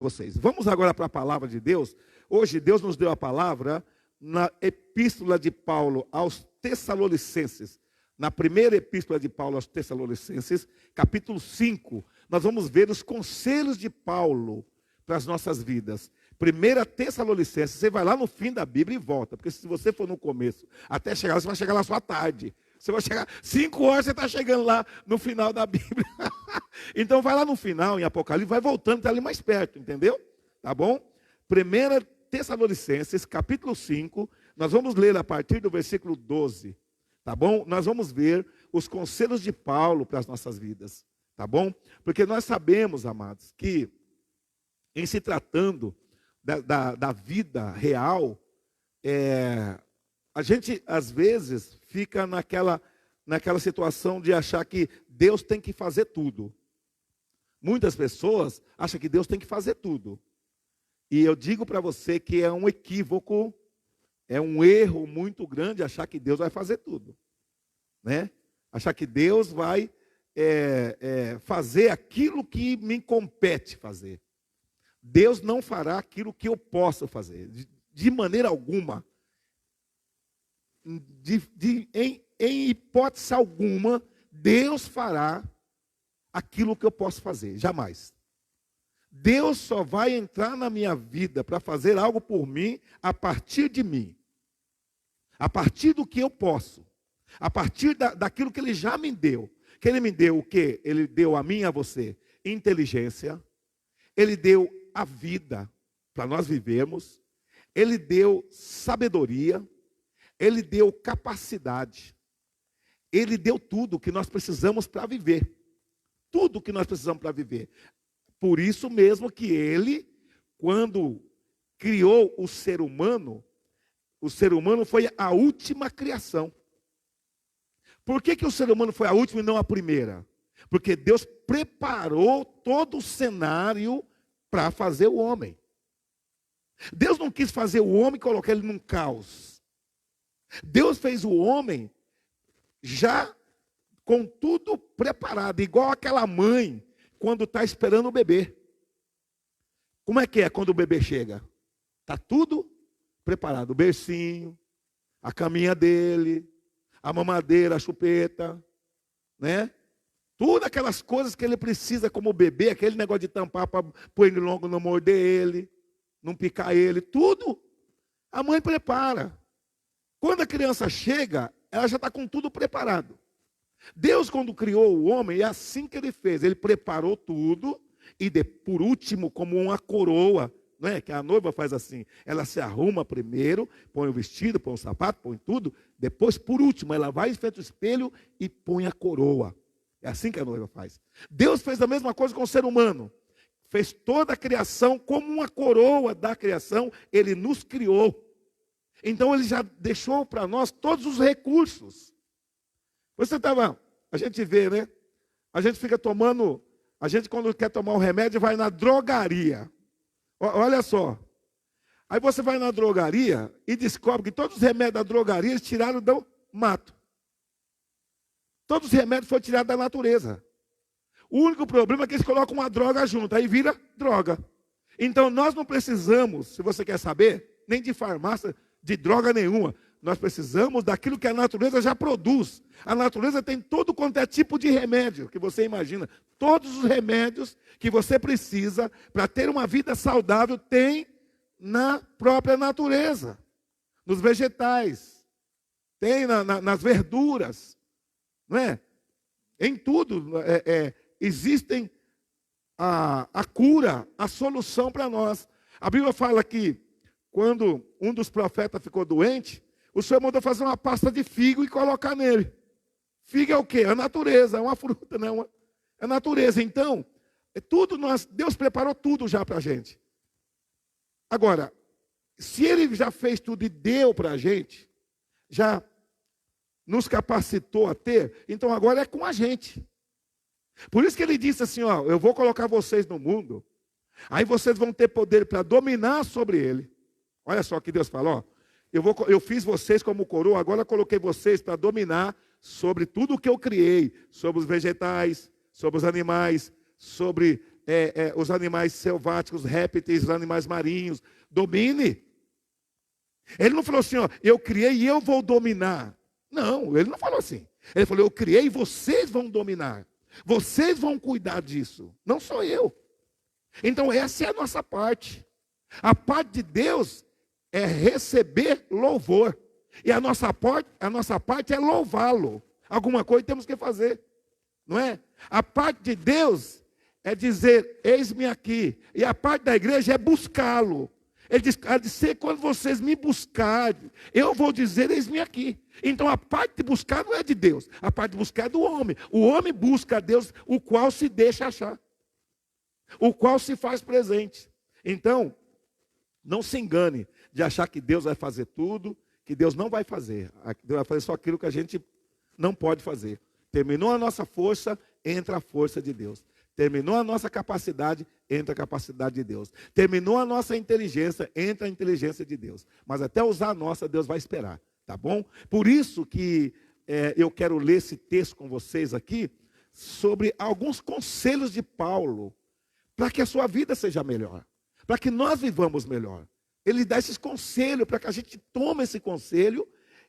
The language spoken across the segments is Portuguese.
vocês. Vamos agora para a palavra de Deus. Hoje Deus nos deu a palavra na epístola de Paulo aos Tessalonicenses. Na primeira epístola de Paulo aos Tessalonicenses, capítulo 5, nós vamos ver os conselhos de Paulo para as nossas vidas. Primeira Tessalonicenses, você vai lá no fim da Bíblia e volta, porque se você for no começo, até chegar, você vai chegar lá só à tarde. Você vai chegar, 5 horas você está chegando lá no final da Bíblia. Então vai lá no final, em Apocalipse, vai voltando, está ali mais perto, entendeu? Tá bom? Primeira Tessalonicenses, capítulo 5, nós vamos ler a partir do versículo 12. Tá bom? Nós vamos ver os conselhos de Paulo para as nossas vidas. Tá bom? Porque nós sabemos, amados, que em se tratando da vida real, a gente às vezes fica naquela situação de achar que Deus tem que fazer tudo. Muitas pessoas acham que Deus tem que fazer tudo. E eu digo para você que é um equívoco, é um erro muito grande achar que Deus vai fazer tudo. Né? Achar que Deus vai fazer aquilo que me compete fazer. Deus não fará aquilo que eu posso fazer, de maneira alguma. Em hipótese alguma, Deus fará aquilo que eu posso fazer, jamais. Deus só vai entrar na minha vida para fazer algo por mim a partir de mim. A partir do que eu posso. A partir daquilo que Ele já me deu. Que Ele me deu o quê? Ele deu a mim e a você inteligência. Ele deu a vida para nós vivermos. Ele deu sabedoria. Ele deu capacidade. Ele deu tudo o que nós precisamos para viver. Tudo o que nós precisamos para viver. Por isso mesmo que Ele, quando criou o ser humano foi a última criação. Por que o ser humano foi a última e não a primeira? Porque Deus preparou todo o cenário para fazer o homem. Deus não quis fazer o homem e colocar ele num caos. Deus fez o homem já com tudo preparado, igual aquela mãe quando está esperando o bebê. Como é quando o bebê chega? Está tudo preparado, o bercinho, a caminha dele, a mamadeira, a chupeta, né? Tudo aquelas coisas que ele precisa como bebê, aquele negócio de tampar para pôr ele longo não morder ele, não picar ele, tudo a mãe prepara. Quando a criança chega, ela já está com tudo preparado. Deus, quando criou o homem, é assim que Ele fez. Ele preparou tudo e, por último, como uma coroa, não é? Que a noiva faz assim. Ela se arruma primeiro, põe o vestido, põe o sapato, põe tudo. Depois, por último, ela vai em frente ao espelho e põe a coroa. É assim que a noiva faz. Deus fez a mesma coisa com o ser humano. Fez toda a criação como uma coroa da criação. Ele nos criou. Então, Ele já deixou para nós todos os recursos. A gente vê, né? A gente fica tomando, a gente quando quer tomar um remédio vai na drogaria. Olha só. Aí você vai na drogaria e descobre que todos os remédios da drogaria eles tiraram do mato. Todos os remédios foram tirados da natureza. O único problema é que eles colocam uma droga junto, aí vira droga. Então nós não precisamos, se você quer saber, nem de farmácia, de droga nenhuma. Nós precisamos daquilo que a natureza já produz. A natureza tem todo quanto é tipo de remédio que você imagina. Todos os remédios que você precisa para ter uma vida saudável tem na própria natureza. Nos vegetais. Tem nas verduras. Não é? Em tudo existem a cura, a solução para nós. A Bíblia fala que quando um dos profetas ficou doente, o Senhor mandou fazer uma pasta de figo e colocar nele. Figo é o quê? É a natureza, é uma fruta, né? É a natureza. Então, Deus preparou tudo já para a gente. Agora, se Ele já fez tudo e deu para a gente, já nos capacitou a ter, então agora é com a gente. Por isso que Ele disse assim, ó, eu vou colocar vocês no mundo, aí vocês vão ter poder para dominar sobre ele. Olha só o que Deus fala, ó. Eu fiz vocês como coroa, agora coloquei vocês para dominar sobre tudo o que eu criei, sobre os vegetais, sobre os animais, sobre os animais selváticos, répteis, os animais marinhos. Domine. Ele não falou assim, ó, eu criei e eu vou dominar. Não, ele não falou assim. Ele falou, eu criei e vocês vão dominar. Vocês vão cuidar disso. Não sou eu. Então essa é a nossa parte. A parte de Deus é receber louvor. E a nossa parte é louvá-lo. Alguma coisa temos que fazer. Não é? A parte de Deus é dizer, eis-me aqui. E a parte da igreja é buscá-lo. Ele diz, há de ser quando vocês me buscarem, eu vou dizer, eis-me aqui. Então a parte de buscar não é de Deus. A parte de buscar é do homem. O homem busca a Deus, o qual se deixa achar. O qual se faz presente. Então, não se engane de achar que Deus vai fazer tudo, que Deus não vai fazer. Deus vai fazer só aquilo que a gente não pode fazer. Terminou a nossa força, entra a força de Deus. Terminou a nossa capacidade, entra a capacidade de Deus. Terminou a nossa inteligência, entra a inteligência de Deus. Mas até usar a nossa, Deus vai esperar, tá bom? Por isso que eu quero ler esse texto com vocês aqui, sobre alguns conselhos de Paulo, para que a sua vida seja melhor, para que nós vivamos melhor. Ele dá esses conselhos para que a gente tome esse conselho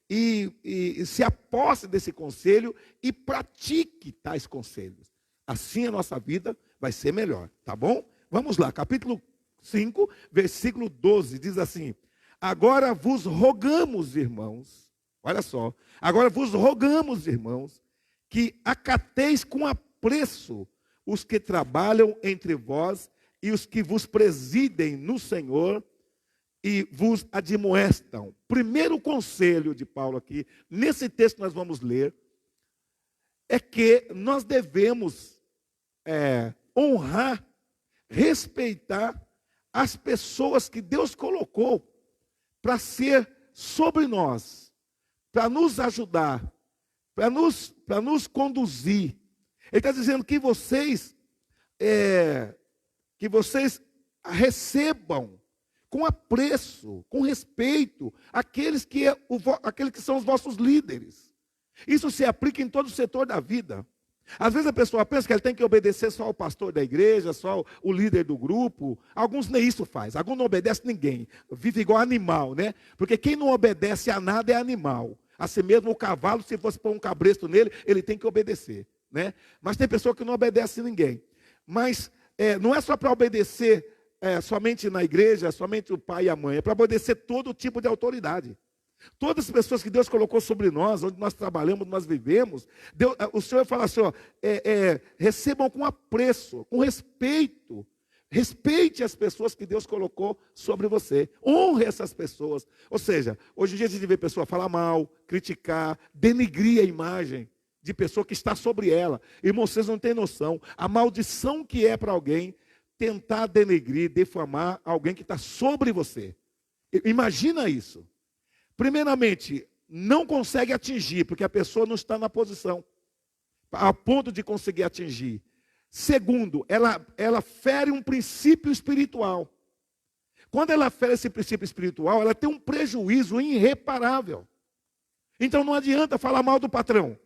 e se aposse desse conselho e pratique tais conselhos. Assim a nossa vida vai ser melhor, tá bom? Vamos lá, capítulo 5, versículo 12, diz assim: agora vos rogamos, irmãos, olha só, agora vos rogamos, irmãos, que acateis com apreço os que trabalham entre vós e os que vos presidem no Senhor e vos admoestam. Primeiro conselho de Paulo aqui, nesse texto que nós vamos ler, é que nós devemos honrar, respeitar as pessoas que Deus colocou para ser sobre nós, para nos ajudar, para nos conduzir. Ele está dizendo que vocês recebam com apreço, com respeito, aqueles que são os vossos líderes. Isso se aplica em todo o setor da vida. Às vezes a pessoa pensa que ele tem que obedecer só ao pastor da igreja, só o líder do grupo. Alguns nem isso faz, alguns não obedecem ninguém. Vive igual animal, né? Porque quem não obedece a nada é animal. Assim mesmo o cavalo, se fosse pôr um cabresto nele, ele tem que obedecer, né? Mas tem pessoa que não obedece a ninguém. Mas não é só para obedecer somente na igreja, somente o pai e a mãe. É para obedecer todo tipo de autoridade. Todas as pessoas que Deus colocou sobre nós, onde nós trabalhamos, onde nós vivemos, o Senhor fala assim, ó, recebam com apreço, com respeito. Respeite as pessoas que Deus colocou sobre você. Honre essas pessoas. Ou seja, hoje em dia a gente vê pessoa falar mal, criticar, denigrir a imagem de pessoa que está sobre ela. Irmãos, vocês não têm noção. A maldição que é para alguém tentar denegrir, defamar alguém que está sobre você. Imagina isso. Primeiramente, não consegue atingir, porque a pessoa não está na posição, a ponto de conseguir atingir. Segundo, ela fere um princípio espiritual. Quando ela fere esse princípio espiritual, ela tem um prejuízo irreparável. Então não adianta falar mal do patrão.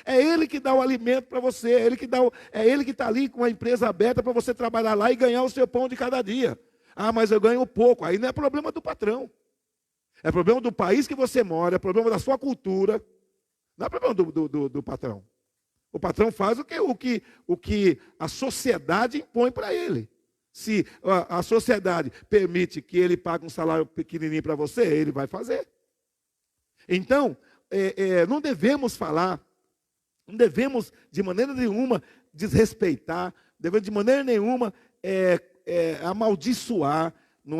É ele que dá o alimento para você, é ele que está ali com a empresa aberta para você trabalhar lá e ganhar o seu pão de cada dia. Ah, mas eu ganho pouco. Aí não é problema do patrão. É problema do país que você mora, é problema da sua cultura. Não é problema do patrão. O patrão faz o que a sociedade impõe para ele. Se a sociedade permite que ele pague um salário pequenininho para você, ele vai fazer. Então, não devemos falar, não devemos de maneira nenhuma desrespeitar, devemos de maneira nenhuma amaldiçoar, não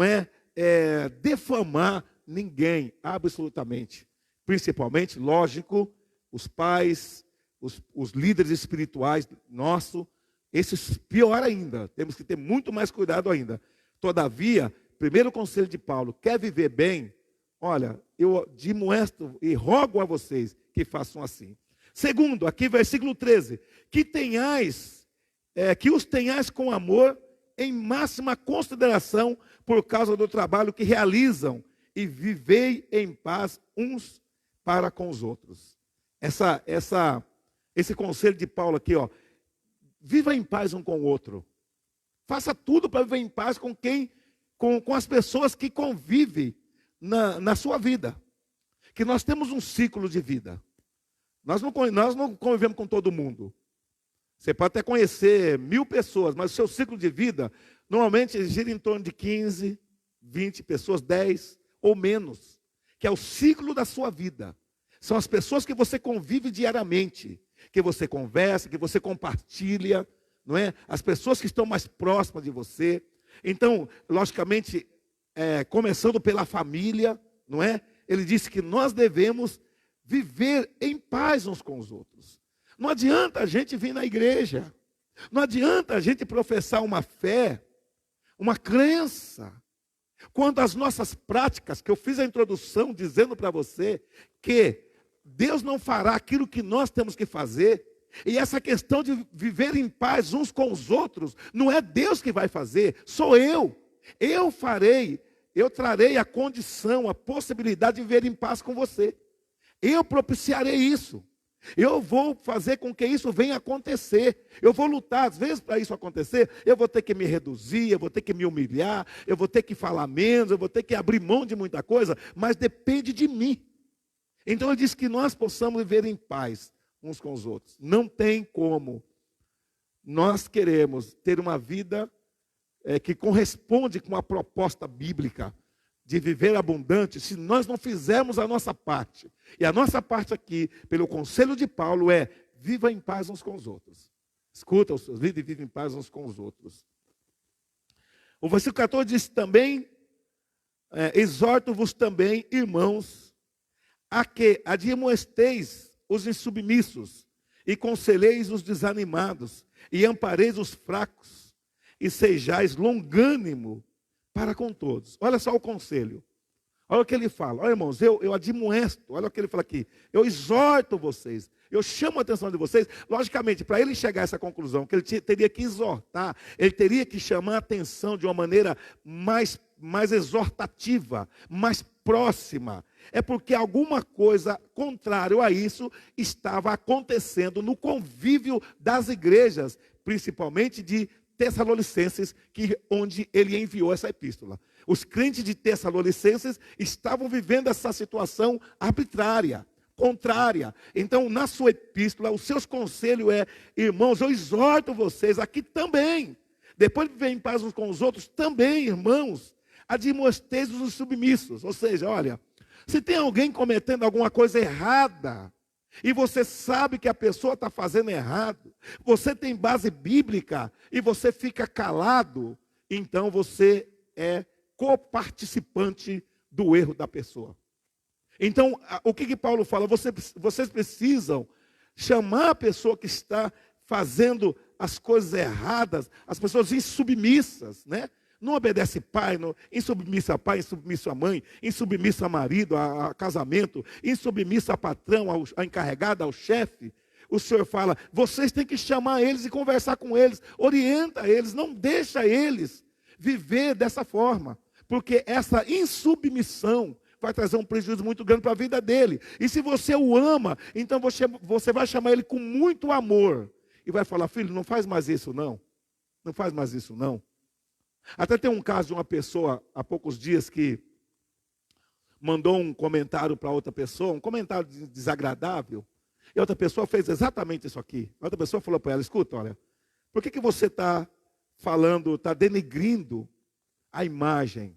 defamar ninguém, absolutamente. Principalmente, lógico, os pais, os líderes espirituais nossos, esses pior ainda, temos que ter muito mais cuidado ainda. Todavia, primeiro conselho de Paulo, quer viver bem? Olha, eu admoesto e rogo a vocês que façam assim. Segundo, aqui versículo 13, que os tenhais com amor em máxima consideração por causa do trabalho que realizam e vivei em paz uns para com os outros. Esse conselho de Paulo aqui, ó, viva em paz um com o outro. Faça tudo para viver em paz com as pessoas que convivem na sua vida. Que nós temos um ciclo de vida. Nós não convivemos com todo mundo. Você pode até conhecer 1000 pessoas, mas o seu ciclo de vida, normalmente, gira em torno de 15, 20 pessoas, 10 ou menos. Que é o ciclo da sua vida. São as pessoas que você convive diariamente, que você conversa, que você compartilha, não é? As pessoas que estão mais próximas de você. Então, logicamente, começando pela família, não é? Ele disse que nós devemos viver em paz uns com os outros. Não adianta a gente vir na igreja, não adianta a gente professar uma fé, uma crença, quando as nossas práticas, que eu fiz a introdução dizendo para você, que Deus não fará aquilo que nós temos que fazer, e essa questão de viver em paz uns com os outros, não é Deus que vai fazer, sou eu. Eu farei, eu trarei a condição, a possibilidade de viver em paz com você. Eu propiciarei isso. Eu vou fazer com que isso venha acontecer. Eu vou lutar, às vezes, para isso acontecer, eu vou ter que me reduzir, eu vou ter que me humilhar, eu vou ter que falar menos, eu vou ter que abrir mão de muita coisa, mas depende de mim. Então ele diz que nós possamos viver em paz uns com os outros. Não tem como nós queremos ter uma vida que corresponde com a proposta bíblica de viver abundante, se nós não fizermos a nossa parte. E a nossa parte aqui, pelo conselho de Paulo, é: viva em paz uns com os outros. Escuta os seus líderes e viva em paz uns com os outros. O versículo 14 diz também: exorto-vos também, irmãos, a que admoesteis os insubmissos, e conselheis os desanimados, e ampareis os fracos, e sejais longânimo para com todos. Olha só o conselho. Olha o que ele fala. Olha, irmãos, eu admoesto. Olha o que ele fala aqui. Eu exorto vocês. Eu chamo a atenção de vocês. Logicamente, para ele chegar a essa conclusão, que ele teria que exortar, ele teria que chamar a atenção de uma maneira mais exortativa, mais próxima. É porque alguma coisa contrária a isso estava acontecendo no convívio das igrejas, principalmente de Tessalonicenses, onde ele enviou essa epístola. Os crentes de Tessalonicenses estavam vivendo essa situação arbitrária, contrária. Então, na sua epístola, os seus conselhos irmãos, eu exorto vocês aqui também, depois de viver em paz uns com os outros, também, irmãos, admoesteis os submissos. Ou seja, olha, se tem alguém cometendo alguma coisa errada, e você sabe que a pessoa está fazendo errado, você tem base bíblica e você fica calado, então você é coparticipante do erro da pessoa. Então, o que Paulo fala? Vocês precisam chamar a pessoa que está fazendo as coisas erradas, as pessoas insubmissas, né? Não obedece pai, insubmissa a pai, insubmissa a mãe, insubmissa a marido, a casamento, insubmissa a patrão, a encarregada, ao chefe. O Senhor fala, vocês têm que chamar eles e conversar com eles, orienta eles, não deixa eles viver dessa forma, porque essa insubmissão vai trazer um prejuízo muito grande para a vida dele. E se você o ama, então você vai chamar ele com muito amor e vai falar, filho, não faz mais isso não, não faz mais isso não. Até tem um caso de uma pessoa, há poucos dias, que mandou um comentário para outra pessoa, um comentário desagradável, e a outra pessoa fez exatamente isso aqui. A outra pessoa falou para ela, escuta, olha, por que você está falando, está denegrindo a imagem?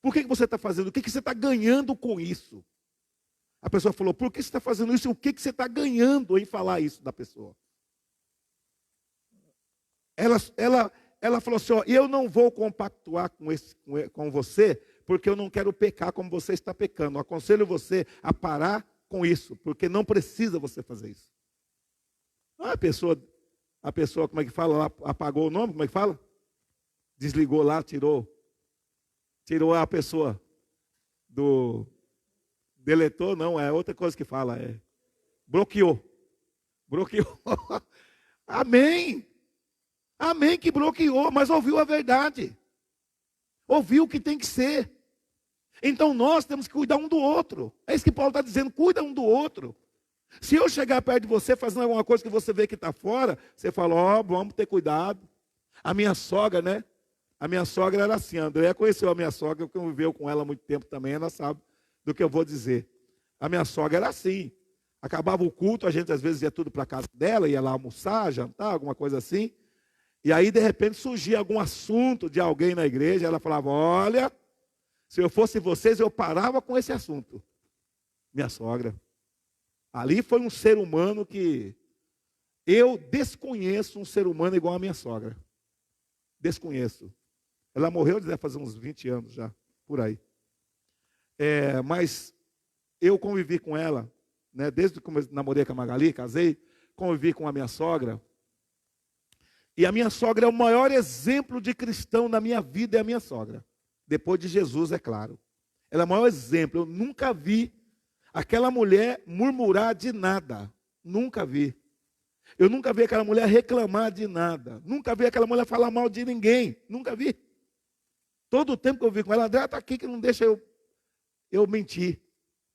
Por que você está fazendo? O que você está ganhando com isso? A pessoa falou, por que você está fazendo isso? E o que você está ganhando em falar isso da pessoa? Ela falou assim, ó, eu não vou compactuar com você, porque eu não quero pecar como você está pecando. Eu aconselho você a parar com isso, porque não precisa você fazer isso. A pessoa, como é que fala? Ela apagou o nome, como é que fala? Desligou lá, tirou a pessoa deletou, não, é outra coisa que fala, bloqueou. Amém. Amém que bloqueou, mas ouviu a verdade. Ouviu o que tem que ser. Então nós temos que cuidar um do outro. É isso que Paulo está dizendo, cuida um do outro. Se eu chegar perto de você fazendo alguma coisa que você vê que está fora, você fala, vamos ter cuidado. A minha sogra, né? A minha sogra era assim. A Andréia conheceu a minha sogra, conviveu com ela há muito tempo também, ela sabe do que eu vou dizer. A minha sogra era assim. Acabava o culto, a gente às vezes ia tudo para a casa dela, ia lá almoçar, jantar, alguma coisa assim. E aí, de repente, surgia algum assunto de alguém na igreja, ela falava, olha, se eu fosse vocês, eu parava com esse assunto. Minha sogra. Ali foi um ser humano que eu desconheço um ser humano igual a minha sogra. Desconheço. Ela morreu, deve fazer uns 20 anos já, por aí. Mas eu convivi com ela, né, desde que eu namorei com a Magali, casei, convivi com a minha sogra. E a minha sogra é o maior exemplo de cristão na minha vida, é a minha sogra. Depois de Jesus, é claro. Ela é o maior exemplo. Eu nunca vi aquela mulher murmurar de nada. Nunca vi. Eu nunca vi aquela mulher reclamar de nada. Nunca vi aquela mulher falar mal de ninguém. Nunca vi. Todo o tempo que eu vi com ela, André está aqui que não deixa eu mentir.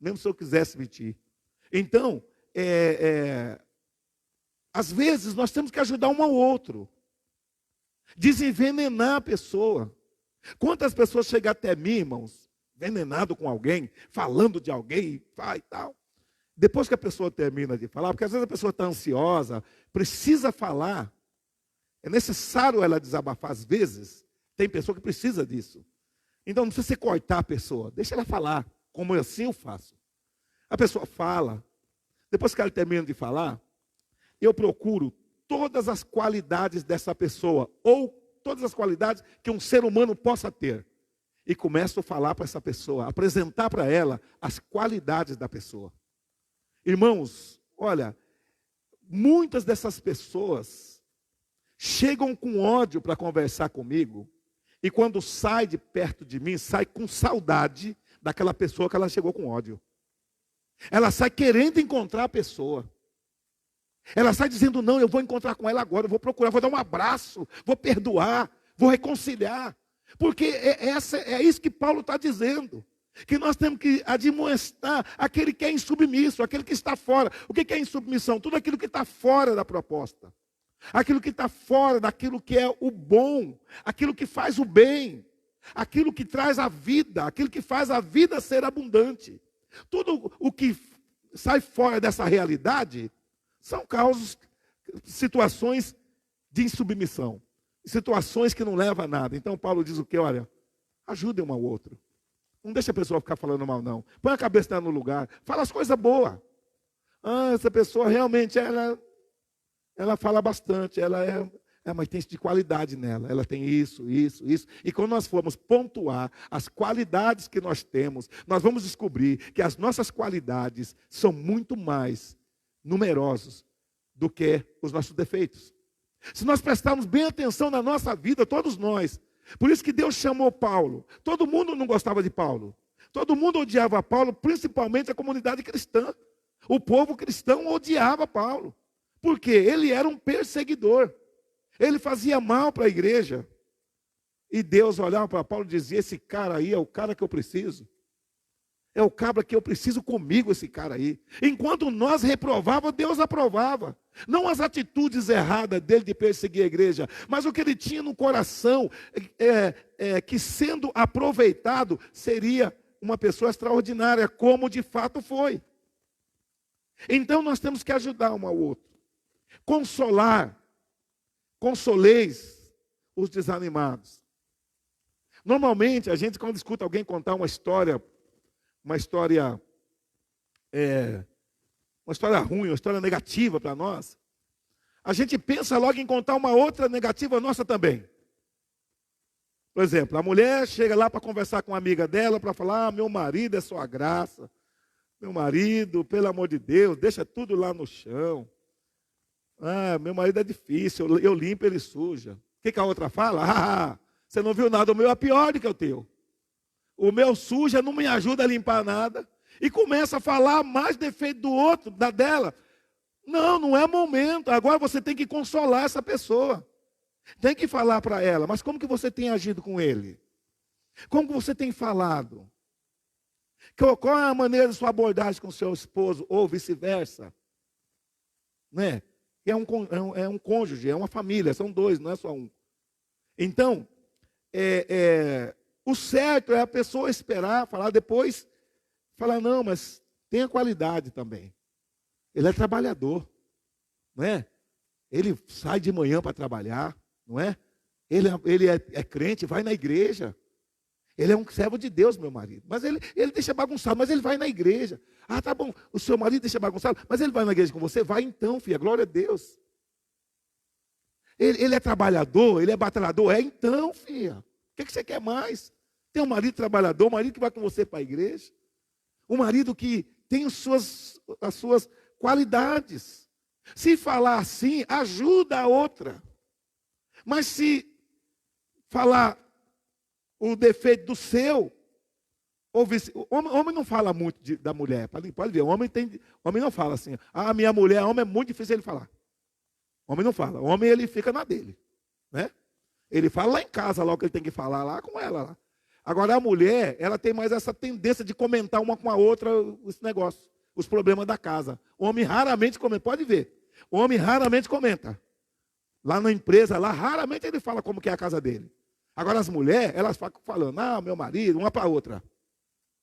Mesmo se eu quisesse mentir. Então, às vezes nós temos que ajudar um ao outro. Desenvenenar a pessoa. Quantas pessoas chegam até mim, irmãos, envenenado com alguém, falando de alguém, e tal. Depois que a pessoa termina de falar, porque às vezes a pessoa está ansiosa, precisa falar, é necessário ela desabafar às vezes. Tem pessoa que precisa disso. Então não precisa você cortar a pessoa, deixa ela falar, como assim eu faço. A pessoa fala, depois que ela termina de falar, eu procuro todas as qualidades dessa pessoa, ou todas as qualidades que um ser humano possa ter. E começo a falar para essa pessoa, apresentar para ela as qualidades da pessoa. Irmãos, olha, muitas dessas pessoas chegam com ódio para conversar comigo, e quando sai de perto de mim, sai com saudade daquela pessoa que ela chegou com ódio. Ela sai querendo encontrar a pessoa. Ela sai dizendo, não, eu vou encontrar com ela agora, eu vou procurar, vou dar um abraço, vou perdoar, vou reconciliar. Porque é isso que Paulo está dizendo. Que nós temos que admoestar aquele que é insubmisso, aquele que está fora. O que é insubmissão? Tudo aquilo que está fora da proposta. Aquilo que está fora daquilo que é o bom, aquilo que faz o bem, aquilo que traz a vida, aquilo que faz a vida ser abundante. Tudo o que sai fora dessa realidade são causas, situações de insubmissão, situações que não levam a nada. Então Paulo diz o quê? Olha, ajudem um ao outro. Não deixa a pessoa ficar falando mal, não. Põe a cabeça dela no lugar. Fala as coisas boas. Essa pessoa realmente, ela fala bastante. Mas tem isso de qualidade nela. Ela tem isso, isso, isso. E quando nós formos pontuar as qualidades que nós temos, nós vamos descobrir que as nossas qualidades são muito mais numerosos do que os nossos defeitos. Se nós prestarmos bem atenção na nossa vida, todos nós. Por isso que Deus chamou Paulo. Todo mundo não gostava de Paulo. Todo mundo odiava Paulo, principalmente a comunidade cristã. O povo cristão odiava Paulo. Por quê? Ele era um perseguidor. Ele fazia mal para a igreja. E Deus olhava para Paulo e dizia, esse cara aí é o cara que eu preciso. É o cabra que eu preciso comigo, esse cara aí. Enquanto nós reprovávamos, Deus aprovava. Não as atitudes erradas dele de perseguir a igreja, mas o que ele tinha no coração, que sendo aproveitado, seria uma pessoa extraordinária, como de fato foi. Então nós temos que ajudar um ao outro. Consolar. Consoleis os desanimados. Normalmente, a gente quando escuta alguém contar uma história ruim, uma história negativa para nós, a gente pensa logo em contar uma outra negativa nossa também. Por exemplo, a mulher chega lá para conversar com uma amiga dela, para falar, meu marido é só a graça, meu marido, pelo amor de Deus, deixa tudo lá no chão. Meu marido é difícil, eu limpo, ele suja. O que a outra fala? Você não viu nada, o meu é pior do que o teu. O meu suja, não me ajuda a limpar nada. E começa a falar mais defeito do outro, da dela. Não é momento. Agora você tem que consolar essa pessoa. Tem que falar para ela. Mas como que você tem agido com ele? Como que você tem falado? Qual é a maneira de sua abordagem com o seu esposo? Ou vice-versa? Né? É um cônjuge, é uma família. São dois, não é só um. Então, o certo é a pessoa esperar, falar depois, falar, não, mas tenha qualidade também. Ele é trabalhador, não é? Ele sai de manhã para trabalhar, não é? Ele é crente, vai na igreja. Ele é um servo de Deus, meu marido. Mas ele deixa bagunçado, mas ele vai na igreja. Ah, tá bom, o seu marido deixa bagunçado, mas ele vai na igreja com você? Vai então, filha, glória a Deus. Ele é trabalhador, ele é batalhador? É então, filha. O que você quer mais? Tem um marido trabalhador, um marido que vai com você para a igreja. Um marido que tem as suas qualidades. Se falar assim, ajuda a outra. Mas se falar o defeito do seu, o homem não fala muito da mulher. Pode ver, o homem não fala assim, minha mulher, homem é muito difícil ele falar. O homem não fala, o homem ele fica na dele, né? Ele fala lá em casa, lá o que ele tem que falar lá com ela. Lá. Agora a mulher, ela tem mais essa tendência de comentar uma com a outra esse negócio, os problemas da casa. O homem raramente comenta, pode ver, o homem raramente comenta. Lá na empresa, lá raramente ele fala como que é a casa dele. Agora as mulheres, elas ficam falando, meu marido, uma para a outra.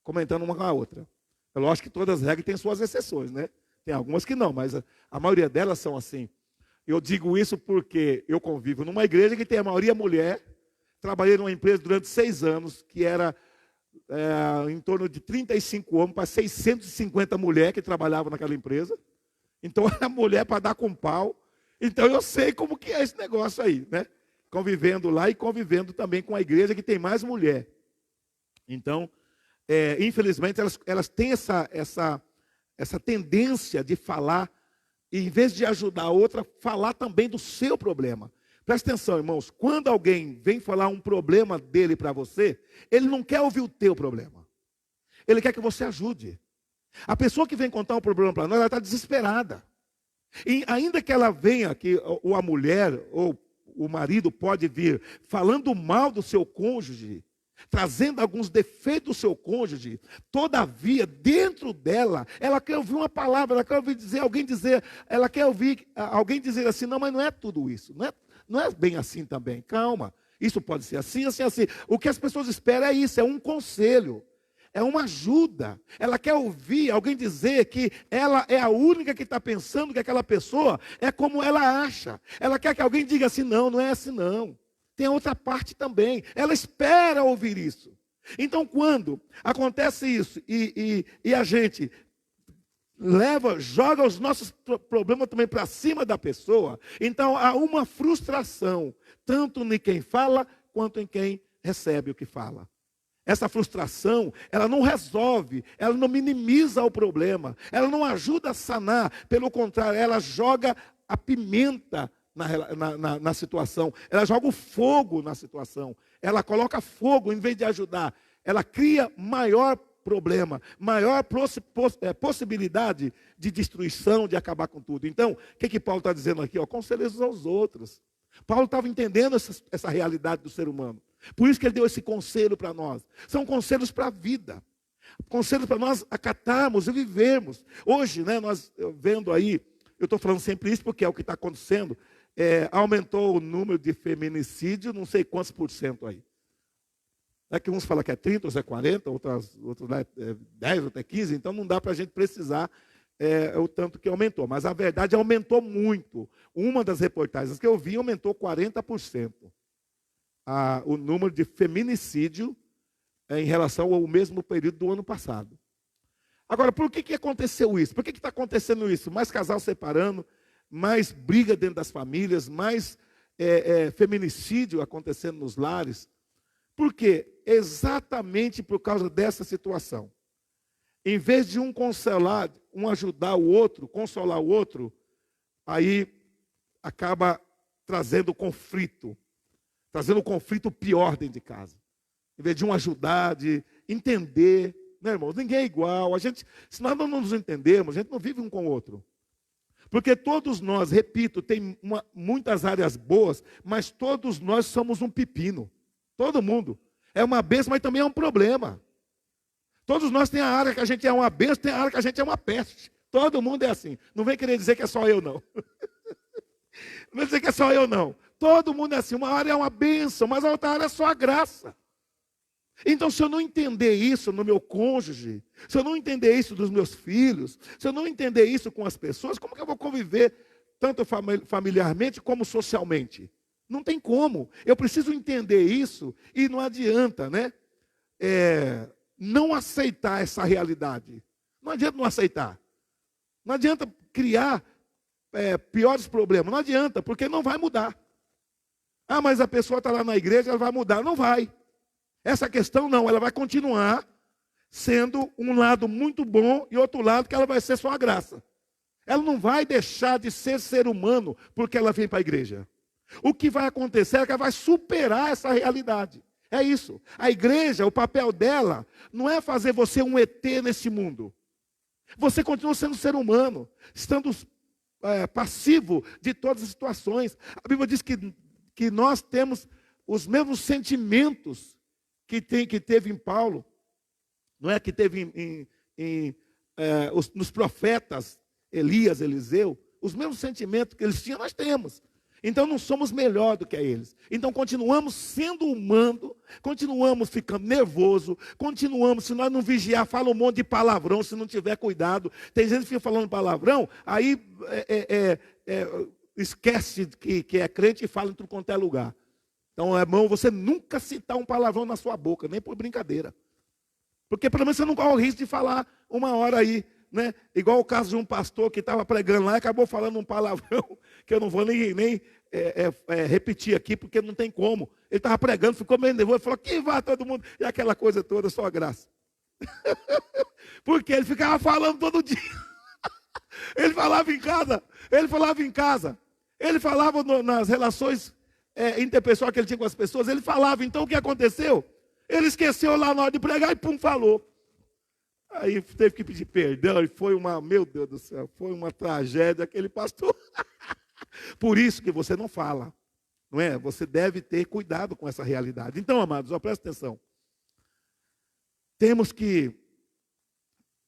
Comentando uma com a outra. É lógico que todas as regras têm suas exceções, né? Tem algumas que não, mas a maioria delas são assim. Eu digo isso porque eu convivo numa igreja que tem a maioria mulher. Trabalhei numa empresa durante 6 anos, que era em torno de 35 homens para 650 mulheres que trabalhavam naquela empresa. Então era mulher para dar com pau. Então eu sei como que é esse negócio aí, né? Convivendo lá e convivendo também com a igreja que tem mais mulher. Então, infelizmente, elas têm essa tendência de falar, e em vez de ajudar a outra, falar também do seu problema. Presta atenção, irmãos, quando alguém vem falar um problema dele para você, ele não quer ouvir o teu problema. Ele quer que você ajude. A pessoa que vem contar um problema para nós, ela está desesperada. E ainda que ela venha, ou a mulher, ou o marido pode vir falando mal do seu cônjuge, trazendo alguns defeitos do seu cônjuge, todavia, dentro dela, ela quer ouvir uma palavra, ela quer ouvir ela quer ouvir alguém dizer assim, não, mas não é tudo isso, não é bem assim também, calma, isso pode ser assim, assim, assim. O que as pessoas esperam é isso, é um conselho. É uma ajuda. Ela quer ouvir alguém dizer que ela é a única que está pensando que aquela pessoa é como ela acha. Ela quer que alguém diga assim, não é assim não. Tem a outra parte também. Ela espera ouvir isso. Então, quando acontece isso e a gente joga os nossos problemas também para cima da pessoa, então há uma frustração, tanto em quem fala, quanto em quem recebe o que fala. Essa frustração, ela não resolve, ela não minimiza o problema, ela não ajuda a sanar, pelo contrário, ela joga a pimenta na situação, ela joga o fogo na situação, ela coloca fogo em vez de ajudar, ela cria maior problema, maior possibilidade de destruição, de acabar com tudo. Então, o que Paulo está dizendo aqui? Conselhos aos outros. Paulo estava entendendo essa realidade do ser humano. Por isso que ele deu esse conselho para nós. São conselhos para a vida. Conselhos para nós acatarmos e vivermos. Hoje, né, nós vendo aí, eu estou falando sempre isso porque é o que está acontecendo, aumentou o número de feminicídio, não sei quantos % aí. É que uns falam que é 30, outros é 40, outros é 10, outros é 15, então não dá para a gente precisar o tanto que aumentou. Mas a verdade aumentou muito. Uma das reportagens que eu vi aumentou 40%. O número de feminicídio em relação ao mesmo período do ano passado. Agora, por que aconteceu isso? Por que está acontecendo isso? Mais casal separando, mais briga dentro das famílias, mais feminicídio acontecendo nos lares. Por quê? Exatamente por causa dessa situação. Em vez de um consolar, um ajudar o outro, consolar o outro, aí acaba trazendo conflito. Trazendo um conflito pior dentro de casa. Em vez de um ajudar, de entender. Né, irmãos? Ninguém é igual. Se nós não nos entendermos, a gente não vive um com o outro. Porque todos nós, repito, tem muitas áreas boas, mas todos nós somos um pepino. Todo mundo. É uma bênção, mas também é um problema. Todos nós tem a área que a gente é uma bênção, tem a área que a gente é uma peste. Todo mundo é assim. Não vem querer dizer que é só eu, não. Não vem dizer que é só eu, não. Todo mundo é assim, uma hora é uma bênção, mas a outra hora é só a graça. Então, se eu não entender isso no meu cônjuge, se eu não entender isso dos meus filhos, se eu não entender isso com as pessoas, como que eu vou conviver tanto familiarmente como socialmente? Não tem como. Eu preciso entender isso e não adianta, né? Não aceitar essa realidade. Não adianta não aceitar. Não adianta criar piores problemas. Não adianta, porque não vai mudar. Ah, mas a pessoa está lá na igreja, ela vai mudar. Não vai. Essa questão não, ela vai continuar sendo um lado muito bom e outro lado que ela vai ser só a graça. Ela não vai deixar de ser humano porque ela vem para a igreja. O que vai acontecer é que ela vai superar essa realidade. É isso. A igreja, o papel dela, não é fazer você um ET nesse mundo. Você continua sendo ser humano, estando passivo de todas as situações. A Bíblia diz que nós temos os mesmos sentimentos que teve em Paulo, não é? Que teve nos profetas Elias, Eliseu, os mesmos sentimentos que eles tinham, nós temos. Então não somos melhor do que eles. Então continuamos sendo humanos, continuamos ficando nervoso, continuamos, se nós não vigiar, fala um monte de palavrão, se não tiver cuidado. Tem gente que fica falando palavrão, aí esquece que é crente e fala em tudo quanto é lugar. Então é bom você nunca citar um palavrão na sua boca, nem por brincadeira. Porque pelo menos você não corre o risco de falar uma hora aí, né? Igual o caso de um pastor que estava pregando lá e acabou falando um palavrão, que eu não vou nem repetir aqui, porque não tem como. Ele estava pregando, ficou meio nervoso, falou, que vá todo mundo, e aquela coisa toda, só graça. Porque ele ficava falando todo dia. Ele falava em casa, ele falava nas relações interpessoal que ele tinha com as pessoas, ele falava. Então o que aconteceu? Ele esqueceu lá na hora de pregar e pum, falou. Aí teve que pedir perdão e foi meu Deus do céu, foi uma tragédia aquele pastor. Por isso que você não fala, não é? Você deve ter cuidado com essa realidade. Então, amados, presta atenção. Temos que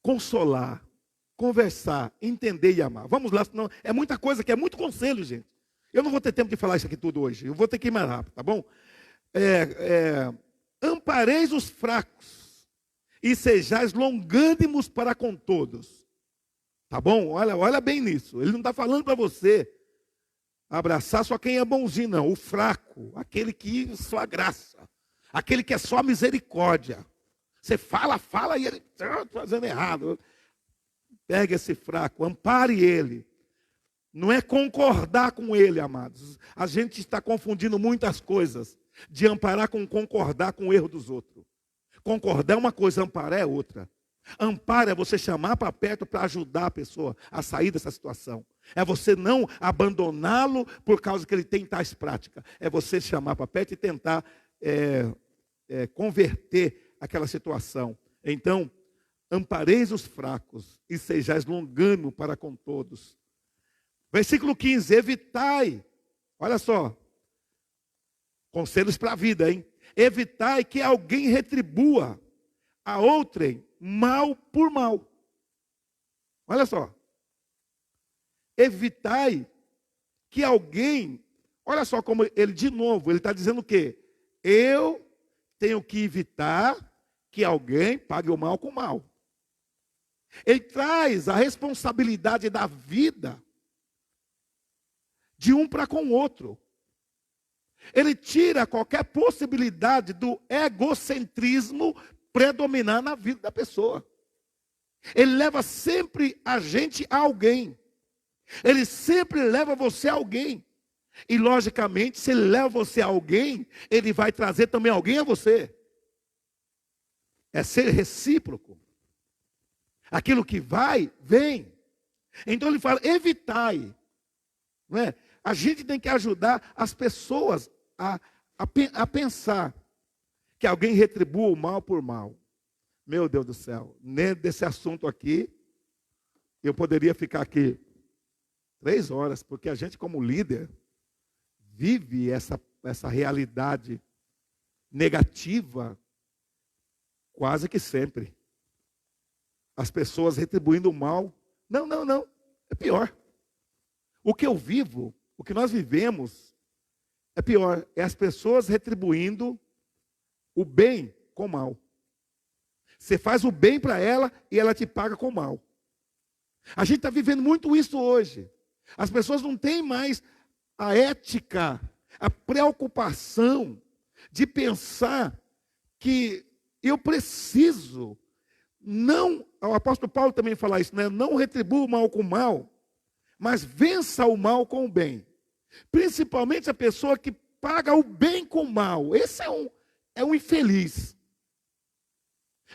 consolar, conversar, entender e amar. Vamos lá, senão é muita coisa que é muito conselho, gente. Eu não vou ter tempo de falar isso aqui tudo hoje. Eu vou ter que ir mais rápido, tá bom? Ampareis os fracos e sejais longânimos para com todos. Tá bom? Olha bem nisso. Ele não está falando para você abraçar só quem é bonzinho, não. O fraco, aquele que é só a graça. Aquele que é só a misericórdia. Você fala e ele está fazendo errado. Pegue esse fraco, ampare ele. Não é concordar com ele, amados. A gente está confundindo muitas coisas. De amparar com concordar com o erro dos outros. Concordar é uma coisa, amparar é outra. Amparo é você chamar para perto para ajudar a pessoa a sair dessa situação. É você não abandoná-lo por causa que ele tem tais práticas. É você chamar para perto e tentar converter aquela situação. Então, ampareis os fracos e sejais longânimo para com todos. Versículo 15, evitai, olha só, conselhos para a vida, hein? Evitai que alguém retribua a outrem mal por mal. Olha só. Evitai que alguém, olha só como ele de novo, ele está dizendo o quê? Eu tenho que evitar que alguém pague o mal com o mal. Ele traz a responsabilidade da vida de um para com o outro. Ele tira qualquer possibilidade do egocentrismo predominar na vida da pessoa. Ele leva sempre a gente a alguém. Ele sempre leva você a alguém. E logicamente, se ele leva você a alguém, ele vai trazer também alguém a você. É ser recíproco. Aquilo que vai, vem. Então ele fala, evitai. Não é? A gente tem que ajudar as pessoas a pensar que alguém retribua o mal por mal. Meu Deus do céu, desse assunto aqui, eu poderia ficar aqui 3 horas, porque a gente como líder vive essa realidade negativa quase que sempre. As pessoas retribuindo o mal. Não, é pior. O que eu vivo, o que nós vivemos, é pior, é as pessoas retribuindo o bem com o mal. Você faz o bem para ela e ela te paga com o mal. A gente está vivendo muito isso hoje. As pessoas não têm mais a ética, a preocupação de pensar que eu preciso, não, o apóstolo Paulo também fala isso, né? Não retribua o mal com o mal, mas vença o mal com o bem. Principalmente a pessoa que paga o bem com o mal. Esse é um infeliz.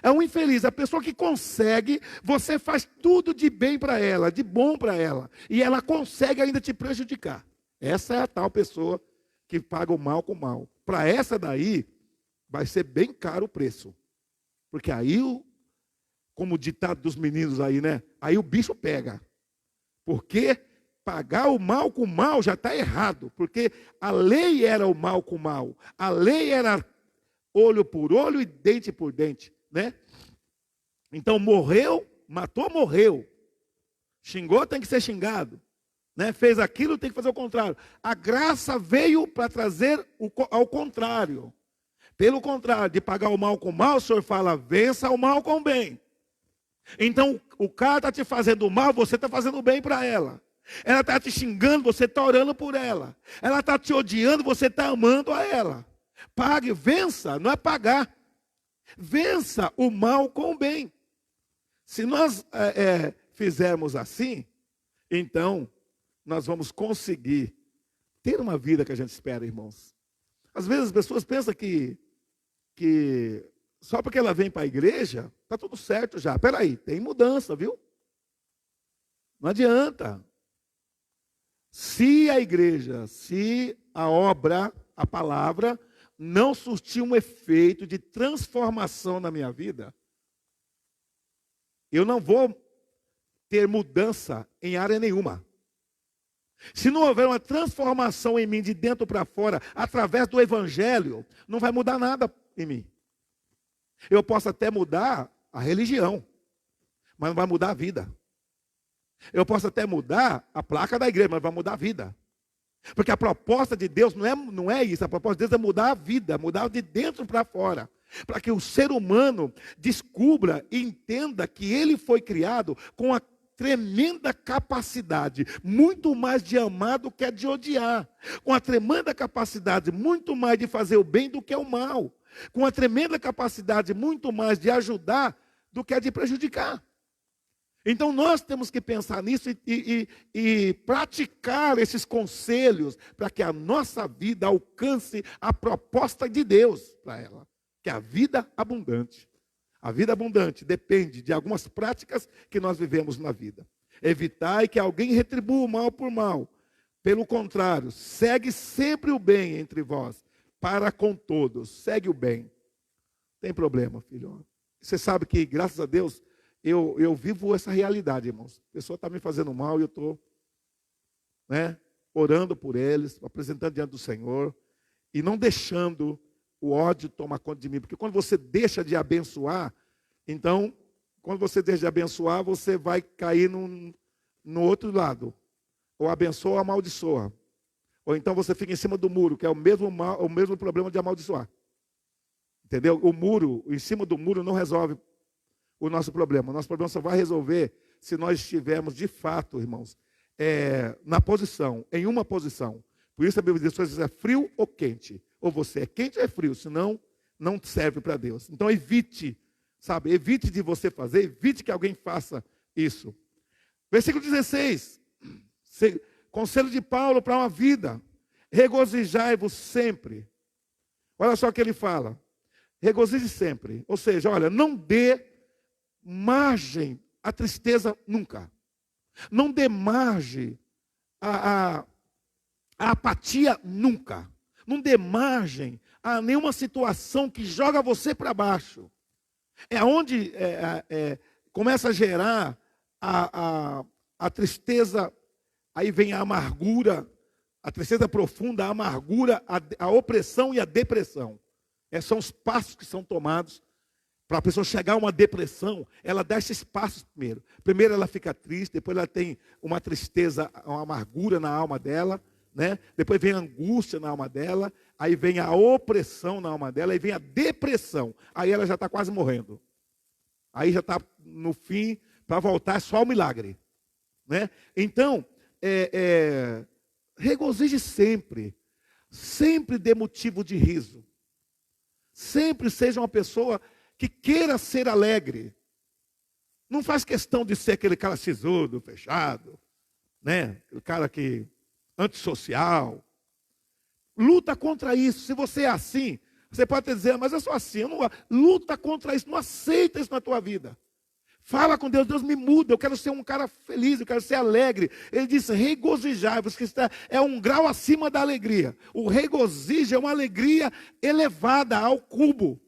É um infeliz, a pessoa que consegue, você faz tudo de bem para ela, de bom para ela, e ela consegue ainda te prejudicar. Essa é a tal pessoa que paga o mal com o mal. Para essa daí, vai ser bem caro o preço. Porque aí, como o ditado dos meninos aí, né? Aí o bicho pega. Porque pagar o mal com o mal já está errado. Porque a lei era o mal com o mal. A lei era olho por olho e dente por dente. Né? Então morreu, matou, morreu. Xingou, tem que ser xingado. Né? Fez aquilo, tem que fazer o contrário. A graça veio para trazer ao contrário. Pelo contrário, de pagar o mal com o mal, o Senhor fala, vença o mal com o bem. Então o cara está te fazendo mal, você está fazendo bem para ela. Ela está te xingando, você está orando por ela. Ela está te odiando, você está amando a ela. Pague, vença, não é pagar. Vença o mal com o bem. Se nós fizermos assim, então nós vamos conseguir ter uma vida que a gente espera, irmãos. Às vezes as pessoas pensam que só porque ela vem para a igreja, está tudo certo já. Espera aí, tem mudança, viu? Não adianta. Se a igreja, se a obra, a palavra, não surtir um efeito de transformação na minha vida, eu não vou ter mudança em área nenhuma. Se não houver uma transformação em mim de dentro para fora, através do evangelho, não vai mudar nada em mim. Eu posso até mudar a religião, mas não vai mudar a vida. Eu posso até mudar a placa da igreja, mas vai mudar a vida. Porque a proposta de Deus não é isso. A proposta de Deus é mudar a vida, mudar de dentro para fora. Para que o ser humano descubra e entenda que ele foi criado com a tremenda capacidade, muito mais de amar do que de odiar. Com a tremenda capacidade, muito mais de fazer o bem do que o mal. Com a tremenda capacidade, muito mais de ajudar do que de prejudicar. Então nós temos que pensar nisso e praticar esses conselhos para que a nossa vida alcance a proposta de Deus para ela, que é a vida abundante. A vida abundante depende de algumas práticas que nós vivemos na vida. Evitai que alguém retribua o mal por mal. Pelo contrário, segue sempre o bem entre vós, para com todos. Segue o bem. Tem problema, filho. Você sabe que, graças a Deus, eu vivo essa realidade, irmãos. A pessoa está me fazendo mal e eu estou orando por eles, apresentando diante do Senhor e não deixando o ódio tomar conta de mim. Porque quando você deixa de abençoar, então, quando você deixa de abençoar, você vai cair no outro lado. Ou abençoa ou amaldiçoa. Ou então você fica em cima do muro, que é o mesmo problema de amaldiçoar. Entendeu? O muro, em cima do muro não resolve o nosso problema. O nosso problema só vai resolver se nós estivermos de fato, irmãos, na posição, em uma posição. Por isso a Bíblia diz, é frio ou quente. Ou você é quente ou é frio, senão não serve para Deus. Então evite, evite de você fazer, evite que alguém faça isso. Versículo 16, conselho de Paulo para uma vida, regozijai-vos sempre. Olha só o que ele fala, regozije sempre, ou seja, olha, não dê margem à tristeza nunca. Não dê margem à apatia nunca. Não dê margem a nenhuma situação que joga você para baixo. É onde começa a gerar a tristeza, aí vem a amargura, a tristeza profunda, a amargura, a opressão e a depressão. São os passos que são tomados para a pessoa chegar a uma depressão. Ela dá esses passos primeiro. Primeiro ela fica triste, depois ela tem uma tristeza, uma amargura na alma dela, né? Depois vem a angústia na alma dela, aí vem a opressão na alma dela, aí vem a depressão. Aí ela já está quase morrendo. Aí já está no fim, para voltar é só o milagre, né? Então, regozije sempre. Sempre dê motivo de riso. Sempre seja uma pessoa que queira ser alegre. Não faz questão de ser aquele cara sisudo, fechado, né? Aquele cara que antissocial. Luta contra isso. Se você é assim, você pode até dizer, mas eu sou assim. Eu não... Luta contra isso. Não aceita isso na tua vida. Fala com Deus, Deus me muda, eu quero ser um cara feliz, eu quero ser alegre. Ele disse, regozijai-vos, que é um grau acima da alegria. O regozijo é uma alegria elevada ao cubo.